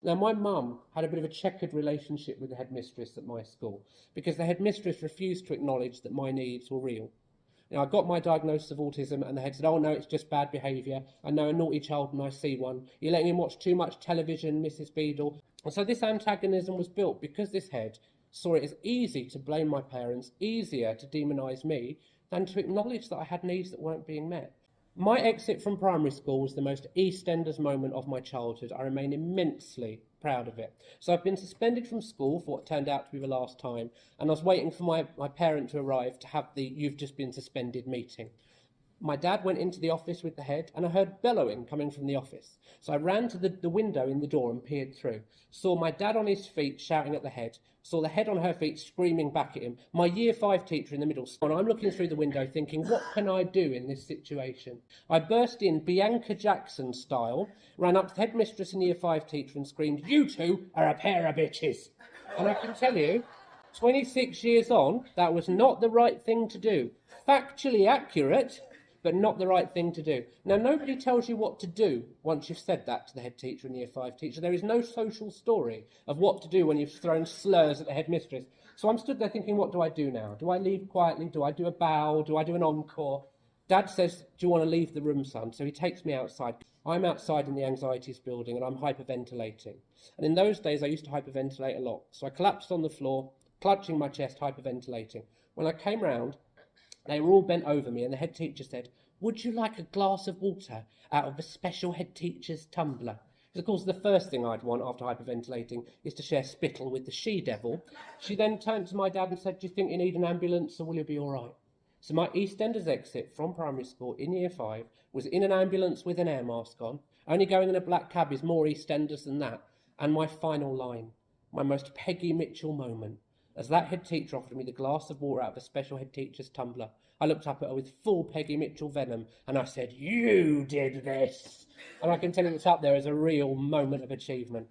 Now, my mum had a bit of a checkered relationship with the headmistress at my school because the headmistress refused to acknowledge that my needs were real. I got my diagnosis of autism, and the head said, "Oh no, it's just bad behaviour. I know a naughty child when I see one. You're letting him watch too much television, Mrs. Beadle." And so this antagonism was built because this head saw it as easy to blame my parents, easier to demonise me, than to acknowledge that I had needs that weren't being met. My exit from primary school was the most EastEnders moment of my childhood. I remain immensely proud of it. So I've been suspended from school for what turned out to be the last time, and I was waiting for my parent to arrive to have the "you've just been suspended" meeting. My dad went into the office with the head, and I heard bellowing coming from the office. So I ran to the window in the door and peered through. Saw my dad on his feet shouting at the head. Saw the head on her feet screaming back at him. My year 5 teacher in the middle. And I'm looking through the window thinking, what can I do in this situation? I burst in Bianca Jackson style, ran up to the headmistress and year 5 teacher and screamed, "You two are a pair of bitches." And I can tell you, 26 years on, that was not the right thing to do. Factually accurate, but not the right thing to do. Now, nobody tells you what to do once you've said that to the head teacher and year 5 teacher. There is no social story of what to do when you've thrown slurs at the headmistress. So I'm stood there thinking, what do I do now? Do I leave quietly? Do I do a bow? Do I do an encore? Dad says, "Do you want to leave the room, son?" So he takes me outside. I'm outside in the anxieties building and I'm hyperventilating. And in those days, I used to hyperventilate a lot. So I collapsed on the floor, clutching my chest, hyperventilating. When I came round, they were all bent over me, and the head teacher said, "Would you like a glass of water out of the special head teacher's tumbler?" Because, of course, the first thing I'd want after hyperventilating is to share spittle with the she-devil. She then turned to my dad and said, "Do you think you need an ambulance, or will you be all right?" So my EastEnders exit from primary school in year 5 was in an ambulance with an air mask on. Only going in a black cab is more EastEnders than that. And my final line, my most Peggy Mitchell moment, as that head teacher offered me the glass of water out of the special head teacher's tumbler, I looked up at her with full Peggy Mitchell venom, and I said, "You did this." And I can tell you it's up there as a real moment of achievement.